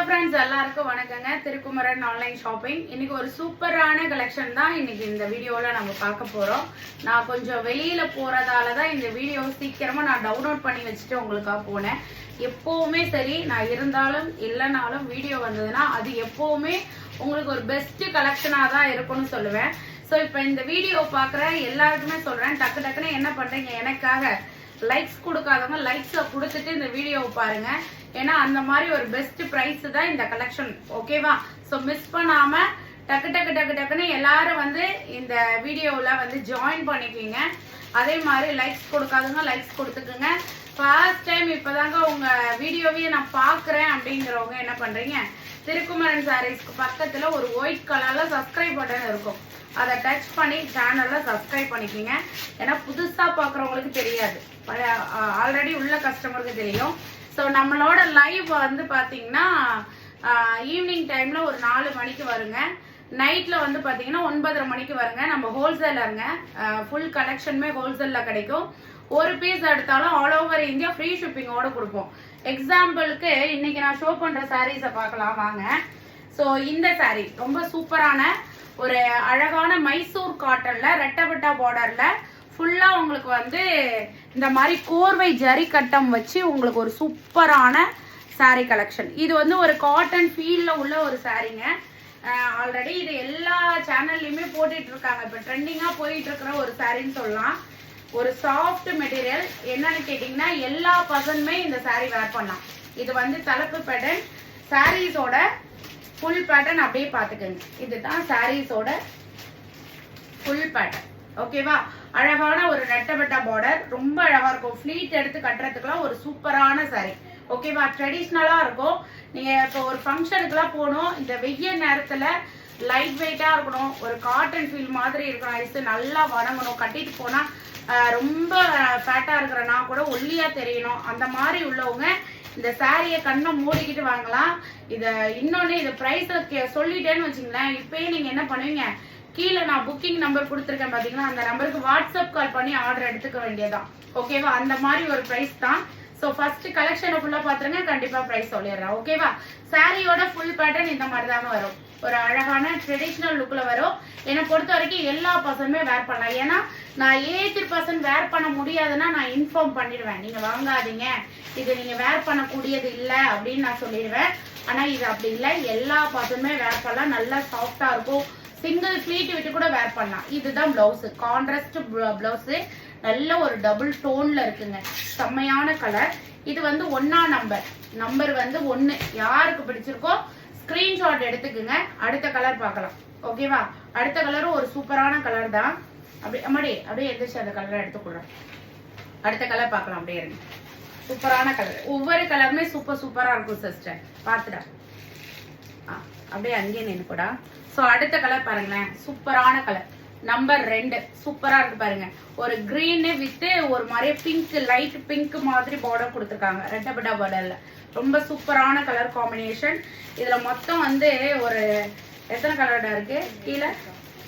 Friends எல்லாருக்கும் வணக்கங்க. Thirukumaran online shopping. இன்னைக்கு ஒரு சூப்பரான கலெக்ஷன் தான் இன்னைக்கு இந்த வீடியோல நம்ம பார்க்க போறோம். நான் கொஞ்சம் வெளியில போறதால தான் இந்த வீடியோ சீக்கிரமா நான் டவுன்லோட் பண்ணி வச்சுட்டு உங்களுக்காக போனேன். எப்பவுமே சரி, நான் இருந்தாலும் இல்லைனாலும் வீடியோ வந்ததுன்னா அது எப்பவுமே உங்களுக்கு ஒரு பெஸ்ட் கலெக்ஷனா தான் இருக்கும்னு சொல்லுவேன். ஸோ இப்போ இந்த வீடியோ பார்க்குற எல்லாருக்குமே சொல்றேன், டக்கு டக்குன்னு என்ன பண்றீங்க, எனக்காக லைக்ஸ் கொடுக்காதவங்க லைக்ஸை கொடுத்துட்டு இந்த வீடியோவை பாருங்க. ஏன்னா அந்த மாதிரி ஒரு பெஸ்ட் ப்ரைஸ் தான் இந்த கலெக்ஷன், ஓகேவா? ஸோ மிஸ் பண்ணாம டக்கு டக்கு டக்கு டக்குன்னு எல்லாரும் வந்து இந்த வீடியோவில் வந்து ஜாயின் பண்ணிக்கிங்க. அதே மாதிரி லைக்ஸ் கொடுக்காதவங்க லைக்ஸ் கொடுத்துக்குங்க. ஃபர்ஸ்ட் டைம் இப்போதாங்க உங்கள் வீடியோவையே நான் பார்க்குறேன் அப்படிங்கிறவங்க என்ன பண்ணுறீங்க, திருக்குமரன் சாரீஸ்க்கு பக்கத்தில் ஒரு ஒயிட் கலரில் சப்ஸ்கிரைப் பட்டன் இருக்கும், அதை டச் பண்ணி சேனலில் சப்ஸ்கிரைப் பண்ணிக்கிங்க. ஏன்னா புதுசாக பார்க்குறவங்களுக்கு தெரியாது, ஆல்ரெடி உள்ள கஸ்டமருக்கு தெரியும். ஸோ நம்மளோட லைவ் வந்து பார்த்தீங்கன்னா ஈவினிங் டைமில் ஒரு 4 மணிக்கு வருங்க. நைட்டில் வந்து பார்த்தீங்கன்னா 9:30 மணிக்கு வருங்க. நம்ம ஹோல்சேலருங்க, ஃபுல் கலெக்ஷனுமே ஹோல்சேலில் கிடைக்கும். ஒரு பீஸ் எடுத்தாலும் ஆல் ஓவர் இந்தியா ஃப்ரீ ஷிப்பிங்கோடு கொடுப்போம். எக்ஸாம்பிளுக்கு இன்னைக்கு நான் ஷோ பண்ணுற சாரீஸை பார்க்கலாம் வாங்க. ஸோ இந்த சாரீ ரொம்ப சூப்பரான ஒரு அழகான மைசூர் காட்டன்ல ரெட்டபட்டா பார்டர்ல ஃபுல்லா உங்களுக்கு வந்து இந்த மாதிரி கோர்வை ஜரி கட்டம் வச்சு உங்களுக்கு ஒரு சூப்பரான சாரீ கலெக்ஷன். இது வந்து ஒரு காட்டன் ஃபீல்ல உள்ள ஒரு சாரீங்க. ஆல்ரெடி இது எல்லா சேனல்லையுமே போட்டுட்டு இருக்காங்க. இப்போ ட்ரெண்டிங்கா போயிட்டு இருக்கிற ஒரு சாரின்னு சொல்லலாம். ஒரு சாஃப்ட் மெட்டீரியல். என்னன்னு கேட்டீங்கன்னா எல்லா பர்சனுமே இந்த சாரீ வேர் பண்ணலாம். இது வந்து தலைப்பு பேட்டர்ன். சாரீஸோட ஃபுல் பேட்டர்ன் அப்படியே பார்த்துக்கோங்க. இதுதான் சாரீஸோட ஃபுல் பேட்டர்ன், ஓகேவா? அழகான ஒரு ரெட்டபட்டா பார்டர், ரொம்ப அழகா இருக்கும். ஃபிளீட் எடுத்து கட்டுறதுக்குலாம் ஒரு சூப்பரான சாரீ, ஓகேவா? ட்ரெடிஷ்னலா இருக்கும். நீங்க இப்போ ஒரு ஃபங்க்ஷனுக்குலாம் போகணும், இந்த வெய்ய நேரத்துல லைட் வெயிட்டா இருக்கணும், ஒரு காட்டன் ஃபீல் மாதிரி இருக்கணும், ஐஸ் நல்லா வணங்கணும், கட்டிட்டு போனா ரொம்ப ஃபேட்டா இருக்கிறனா கூட ஒல்லியா தெரியணும், அந்த மாதிரி உள்ளவங்க இந்த சாரியை கண்ணை மூடிக்கிட்டு வாங்கலாம். இதை இன்னொன்று, இது ப்ரைஸை சொல்லிட்டேன்னு வச்சுங்களேன், இப்பயே நீங்கள் என்ன பண்ணுவீங்க, கீழே நான் புக்கிங் நம்பர் கொடுத்துருக்கேன் பார்த்தீங்கன்னா, அந்த நம்பருக்கு வாட்ஸ்அப் கால் பண்ணி ஆர்டர் எடுத்துக்க வேண்டியதான், ஓகேவா? அந்த மாதிரி ஒரு ப்ரைஸ் தான். ஸோ ஃபர்ஸ்ட் கலெக்ஷனை ஃபுல்லாக பார்த்துருங்க, கண்டிப்பாக ப்ரைஸ் சொல்லிடுறேன், ஓகேவா? சாரியோட ஃபுல் பேட்டர்ன் இந்த மாதிரி தாங்க வரும். ஒரு அழகான ட்ரெடிஷ்னல் லுக்கில் வரும். என்னை பொறுத்த வரைக்கும் எல்லா பர்சனுமே வேர் பண்ணலாம். ஏன்னா நான் 80% வேர் பண்ண முடியாதுன்னா நான் இன்ஃபார்ம் பண்ணிடுவேன், நீங்கள் வாங்காதீங்க, இது நீங்கள் வேர் பண்ணக்கூடியது இல்லை அப்படின்னு நான் சொல்லிடுவேன். ஆனால் இது அப்படி இல்லை, எல்லா பர்சனுமே வேர் பண்ணலாம். நல்லா சாஃப்டாக இருக்கும். சிங்கிள் ஃப்ளீட் விட்டு கூட வேர் பண்ணலாம். இதுதான் பிளவுஸு, கான்ட்ராஸ்ட் பிளவுஸு, நல்ல ஒரு டபுள் டோன்ல இருக்குங்க, செம்மையான கலர். இது வந்து 1ஆம் நம்பர் வந்து 1. யாருக்கு பிடிச்சிருக்கோ ஸ்கிரீன்ஷாட் எடுத்துக்குங்க. அடுத்த கலர் பார்க்கலாம், ஓகேவா? அடுத்த கலரும் ஒரு சூப்பரான கலர் தான். அப்படியே எந்திரிச்சு அந்த கலரை எடுத்துக்கொள்றேன். அடுத்த கலர் பார்க்கலாம், அப்படியே இருக்கு. சூப்பரான கலர், ஒவ்வொரு கலருமே சூப்பரா இருக்கும் சிஸ்டர், பார்த்துடா. அப்படியே அங்கேயே நின்று கூட. ஸோ அடுத்த கலர் பாருங்களேன், சூப்பரான கலர் நம்பர் 2, சூப்பரா இருக்கு பாருங்க. ஒரு கிரீன் வித் ஒரு மாதிரி பிங்க், லைட் பிங்க் மாதிரி பார்டர் கொடுத்துருக்காங்க, ரெட்டபட்டா பார்டர்ல. ரொம்ப சூப்பரான கலர் காம்பினேஷன். இதுல மொத்தம் வந்து ஒரு எத்தனை கலர்டா இருக்கு, கீழே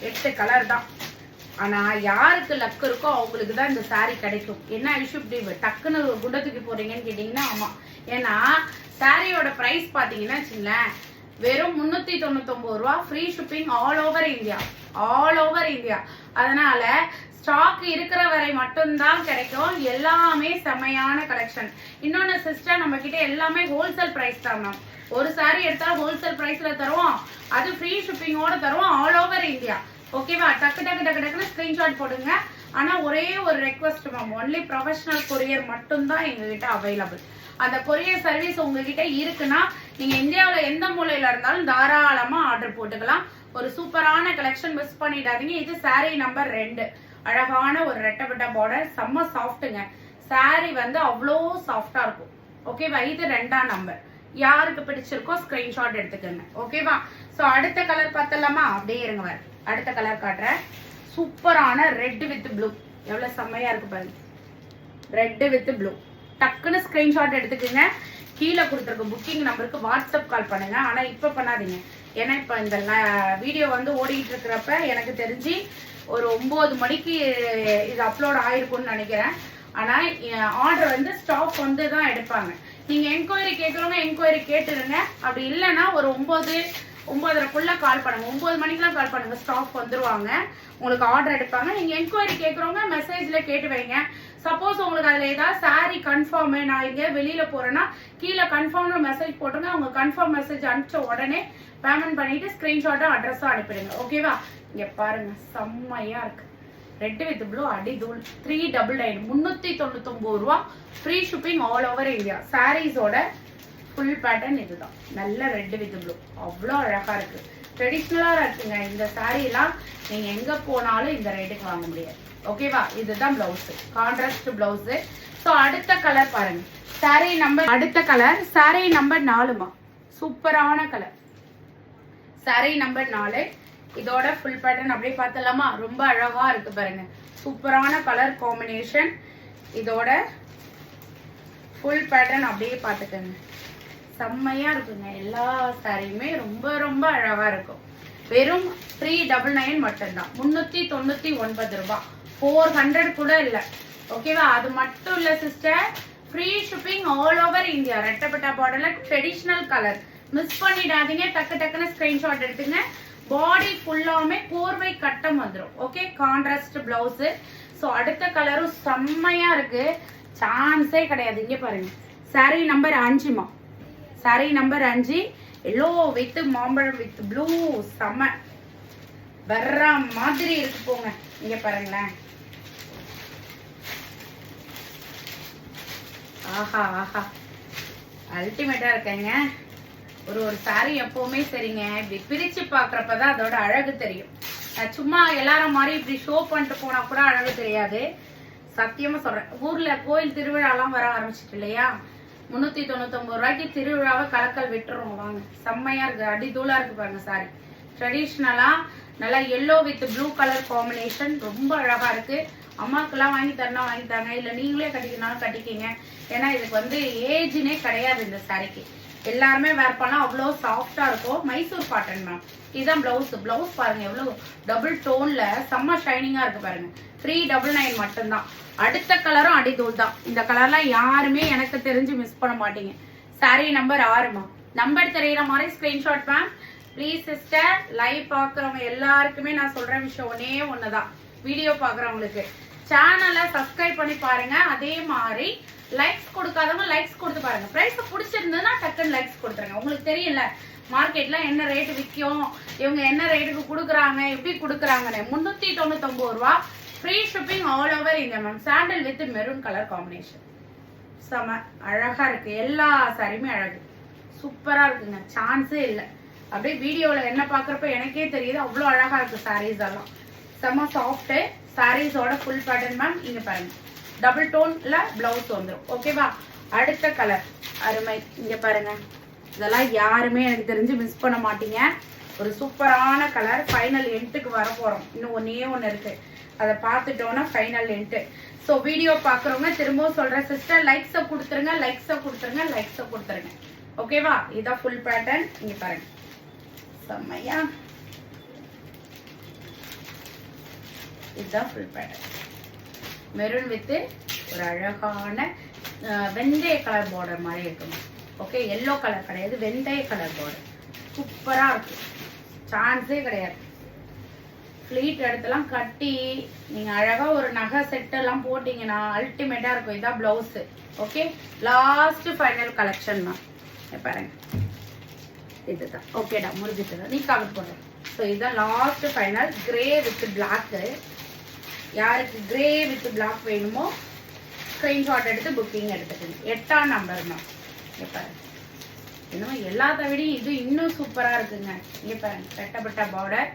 8 கலர் தான். ஆனா யாருக்கு லக் இருக்கோ அவங்களுக்கு தான் இந்த சாரீ கிடைக்கும். என்ன இஷ்யூ இப்படி டக்குன்னு குண்டை தூக்கி போறீங்கன்னு கேட்டீங்கன்னா ஆமா. ஏன்னா சாரியோட பிரைஸ் பாத்தீங்கன்னா வச்சுங்களேன், வெறும் 399 ரூபா, free shipping all over India, all over India. அதனால ஸ்டாக் இருக்கிற வரை மட்டும்தான் கிடைக்கும். எல்லாமே செமையான கலெக்ஷன். இன்னொன்னு சிஸ்டர், நம்ம கிட்ட எல்லாமே ஹோல்சேல் பிரைஸ் தான் மேம். ஒரு சாரி எடுத்தா ஹோல்சேல் பிரைஸ்ல தருவோம், அது ஃப்ரீ ஷிப்பிங்கோட தருவோம் ஆல் ஓவர் இந்தியா, ஓகேவா? டக்கு டக்கு டக்கு டக்குன்னு ஸ்கிரீன்ஷாட் போடுங்க. ஆனா ஒரே ஒரு request ma'am, only professional courier மட்டும்தான் எங்ககிட்ட அவைலபிள். அந்த கொரியர் சர்வீஸ் உங்ககிட்ட இருக்குன்னா நீங்க இந்தியாவில் எந்த மூலையில இருந்தாலும் தாராளமா ஆர்டர் போட்டுக்கலாம். ஒரு சூப்பரான கலெக்ஷன், மிஸ் பண்ணிடாதீங்க. இது சாரி நம்பர் 2, அழகான ஒரு ரெட்டபட்டா பார்டர், செம்ம சாஃப்ட்டுங்க. சாரி வந்து அவ்வளோ சாஃப்டா இருக்கும், ஓகேவா? இது 2ஆம் நம்பர். யாருக்கு பிடிச்சிருக்கோ ஸ்கிரீன்ஷாட் எடுத்துக்கோங்க, ஓகேவா? ஸோ அடுத்த கலர் பார்த்தலாமா? அப்படியே இருங்க, வர அடுத்த கலர் காட்டுறேன். சூப்பரான ரெட் வித் ப்ளூ, எவ்வளவு செம்மையா இருக்கு பாருங்க. ரெட் வித் ப்ளூ, டக்குன்னு ஸ்கிரீன்ஷாட் எடுத்துக்கோங்க. கீழே கொடுத்துருக்க புக்கிங் நம்பருக்கு வாட்ஸ்அப் கால் பண்ணுங்க. ஆனா இப்ப பண்ணாதீங்க, ஏன்னா இப்ப இந்த வீடியோ வந்து ஓடிட்டு இருக்கிறப்ப எனக்கு தெரிஞ்சு ஒரு 9 மணிக்கு இது அப்லோட் ஆயிருக்கும்னு நினைக்கிறேன். ஆனா ஆர்டர் வந்து ஸ்டாக் வந்து தான் எடுப்பாங்க. நீங்க என்கொயரி கேட்கறவங்க என்கொயரி கேட்டுருங்க. அப்படி இல்லைன்னா ஒரு 9:30க்குள்ள கால் பண்ணுங்க. 9 மணிக்கெல்லாம் கால் பண்ணுங்க. ஸ்டாக் வந்துருவாங்க, உங்களுக்கு ஆர்டர் எடுப்பாங்க. நீங்க என்கொயரி கேட்கறவங்க மெசேஜ்ல கேட்டு வைங்க. சப்போஸ் உங்களுக்கு அதுல ஏதாவது சாரி கன்ஃபார்ம், நான் இங்க வெளியில போறேன்னா கீழே கன்ஃபார்ம்னு மெசேஜ் போட்டுருங்க. அவங்க கன்ஃபார்ம் மெசேஜ் அனுப்பிச்ச உடனே பேமெண்ட் பண்ணிட்டு ஸ்கிரீன்ஷாட்டும் அட்ரஸும் அனுப்பிடுங்க. ஓகேவா? இங்க பாருங்க, செம்மையா இருக்கு. ரெட் வித் ப்ளூ அடிதூள் 399 399 ரூபா. Free shipping all over India. சாரீஸோட ஃபுல் பேட்டர்ன் இதுதான். நல்ல ரெட் வித் ப்ளூ, அவ்வளோ அழகா இருக்கு. ட்ரெடிஷ்னலா இருக்குங்க. இந்த சாரீ எல்லாம் நீங்க எங்க போனாலும் இந்த ரேட்டுக்கு வாங்க முடியாது. ஓகேவா? இதுதான் பிளவுஸ், கான்ட்ராஸ்ட் பிளவுஸ். ஸோ அடுத்த கலர் பாருங்க. சாரீ நம்பர், அடுத்த கலர் சாரீ நம்பர் 4மா. சூப்பரான கலர், சாரீ நம்பர் 4. இதோட ஃபுல் பேட்டர்ன் அப்படியே பார்த்தலாமா? ரொம்ப அழகா இருக்கு பாருங்க. சூப்பரான கலர் காம்பினேஷன். இதோட ஃபுல் பேட்டர்ன் அப்படியே பார்த்துக்கோங்க. செம்மையா இருக்குங்க. எல்லா சாரியுமே ரொம்ப ரொம்ப அழகா இருக்கும். வெறும் 399 மட்டும்தான். 399 ரூபாய். 400 கூட இல்ல. ஓகேவா? அது மட்டும் இல்ல sister, free shipping all over India. ரெட்டப்பட்டா பார்டர்ல ட்ரெடிஷனல் கலர். மிஸ் பண்ணிடாதீங்க. டக்கு டக்குன்னு ஸ்கிரீன்ஷாட் எடுத்துங்க. பாடி ஃபுல்லாமே கோர்வை கட்டம் வந்துடும். Okay, contrast blouse. ஸோ அடுத்த கலரும் செம்மையா இருக்கு, சான்ஸே கிடையாது. இங்க பாருங்க, சாரி நம்பர் 5மா. சாரி நம்பர் 5, எல்லோ வித் மாம்பழம் வித் ப்ளூ. செம்ம வர்ற மாதிரி இருக்கு போங்க. இங்க பாருங்களேன், ஆஹா ஆஹா, அல்டிமேட்டா இருக்கேங்க. ஒரு சாரி எப்பவுமே சரிங்க, இப்படி பிரிச்சு பாக்குறப்பதான் அதோட அழகு தெரியும். சும்மா எல்லாரும் மாதிரி இப்படி ஷோ பண்ணிட்டு போனா கூட அழகு தெரியாது. சத்தியமா சொல்றேன். ஊர்ல கோயில் திருவிழாலாம் வர ஆரம்பிச்சிட்டு இல்லையா, 399 ரூபாய்க்கு திருவிழாவை கலக்கல் விட்டுறோம். வாங்க, செம்மையா இருக்கு, அடிதூளா இருக்கு பாருங்க சாரி. ட்ரெடிஷ்னலா நல்லா yellow with blue colour combination, ரொம்ப அழகா இருக்கு. அம்மாக்கெல்லாம் வாங்கி தரணும் வாங்கி தாங்க, இல்ல நீங்களே கட்டிக்கனாலும் கட்டிக்கிங்க. ஏன்னா இதுக்கு ஏஜ்னே கிடையாது இந்த சாரிக்கு. எல்லாருமே வேர் பண்ணா அவ்வளோ சாஃப்டா இருக்கும். Mysore cotton ma'am. இதுதான் பிளவுஸ். பிளவுஸ் பாருங்க எவ்வளவு டபுள் டோன்ல செம்ம ஷைனிங்கா இருக்கு பாருங்க. 399 மட்டும்தான். அடுத்த கலரும் அடிதூள் தான். இந்த கலர்லாம் யாருமே எனக்கு தெரிஞ்சு மிஸ் பண்ண மாட்டீங்க. Sorry number 6மா. நம்பர் தெரியற மாதிரி screenshot ma'am please sister. Live பாக்குறவங்க எல்லாருக்குமே நான் சொல்ற விஷயம் ஒன்னே ஒண்ணுதான், வீடியோ பாக்குறவங்களுக்கு சேனலை சப்ஸ்கிரைப் பண்ணி பாருங்க. அதே மாதிரி லைக்ஸ் கொடுக்காதவங்க லைக்ஸ் கொடுத்து பாருங்க. பிரைஸ் பிடிச்சிருந்ததுன்னா டக்குன்னு லைக்ஸ் கொடுத்துருங்க. உங்களுக்கு தெரியல மார்க்கெட்ல என்ன ரேட்டு விற்கும், இவங்க என்ன ரேட்டுக்கு கொடுக்குறாங்க, எப்படி கொடுக்குறாங்கன்னு. 399 ரூபா. Free shipping all over India ma'am. Sandal with maroon colour combination செம அழகா இருக்கு. எல்லா சாரியுமே அழகு, சூப்பரா இருக்குங்க, சான்ஸே இல்லை. அப்படியே வீடியோல என்ன பாக்குறப்ப எனக்கே தெரியுது அவ்வளோ அழகா இருக்கு சாரீஸ் எல்லாம். செம சாஃப்ட். சாரீஸோட ஃபுல் பேட்டர்ன் மேம். இங்க பாருங்க, டபுள் டோன்ல பிளவுஸ் வந்துடும். ஓகேவா? அடுத்த கலர் அருமை. இங்க பாருங்க, இதெல்லாம் யாருமே எனக்கு தெரிஞ்சு மிஸ் பண்ண மாட்டீங்க. ஒரு சூப்பரான கலர். ஃபைனல் எண்ட்டுக்கு வர போறோம். இன்னும் ஒண்ணு இருக்கு, அதை பார்த்துட்டோம்னா ஃபைனல் எண்ட். ஸோ வீடியோ பார்க்குறவங்க திரும்பவும் சொல்றேன் சிஸ்டர், லைக்ஸை கொடுத்துருங்க, லைக்ஸை கொடுத்துருங்க, லைக்ஸை கொடுத்துருங்க. ஓகேவா? இதான் ஃபுல் பேட்டர்ன். இங்க பாருங்க, செம்மையா. இதுதான் ஃபுல் பேட்டர்ன். மெரூன் வித் ஒரு அழகான வெந்தய கலர் பார்டர் மாதிரி இருக்கும். ஓகே, எல்லோ கலர் கிடையாது, வெந்தய கலர் பார்டர். சூப்பரா இருக்கு, சான்ஸே கிடையாது. ஃபிளீட் எடுத்துலாம் கட்டி நீங்க அழகா ஒரு நகை செட் எல்லாம் போட்டீங்கன்னா அல்டிமேட்டா இருக்கும். இதான் blouse. Okay, last final collection தான் பாருங்க. இதுதான். ஓகேடா, முடிஞ்சிட்டு நீ கவர் போடுறேன். ஸோ இதுதான் last final. Grey with block. யாருக்கு கிரே வித் பிளாக் வேணுமோ ஸ்கிரீன்ஷாட் எடுத்து புக்கிங் எடுத்துக்கணும். 8ஆம் நம்பர் தான். இங்க பாருங்க, இன்னும் எல்லாத்த விடையும் இது இன்னும் சூப்பரா இருக்குங்க. இங்க பாருங்க, கட்டப்பட்ட பார்டர்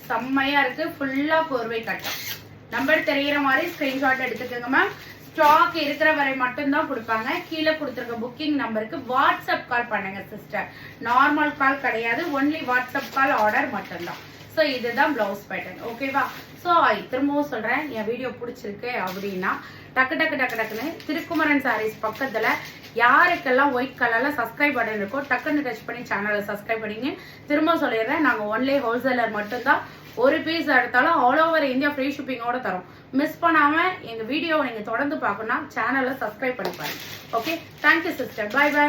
செம்மையா இருக்கு. ஃபுல்லா கோர்வை கட்டம். நம்பர் தெரிகிற மாதிரி ஸ்கிரீன்ஷாட் எடுத்துக்கோங்க மேம். ஸ்டாக் இருக்கிற வரை மட்டும்தான் கொடுப்பாங்க. கீழே கொடுத்துருக்க புக்கிங் நம்பருக்கு வாட்ஸ்அப் கால் பண்ணுங்க சிஸ்டர். நார்மல் கால் கிடையாது, ஒன்லி வாட்ஸ்அப் கால் ஆர்டர் மட்டும்தான். ஸோ இதுதான் பிளவுஸ் பேட்டர்ன். ஓகேவா? ஸோ திரும்பவும் சொல்றேன், என் வீடியோ பிடிச்சிருக்கு அப்படின்னா டக்குன்னு திருக்குமரன் சாரீஸ் பக்கத்துல யாருக்கெல்லாம் ஒயிட் கலர்ல சப்ஸ்கிரைப் பட்டன் இருக்கோ டக்குன்னு டச் பண்ணி சேனலை சப்ஸ்கிரைப் பண்ணிங்க. திரும்ப சொல்லிடுறேன், நாங்க ஒன்லி ஹோல்சேலர் மட்டும்தான். ஒரு பீஸ் எடுத்தாலும் ஆல் ஓவர் இந்தியா ஃப்ரீ ஷிப்பிங்கோட தரோம். மிஸ் பண்ணாம எங்க வீடியோவை நீங்க தொடர்ந்து பார்க்கணும்னா சேனலை சப்ஸ்கிரைப் பண்ணி பாருங்க. Okay, thank you sister. பை.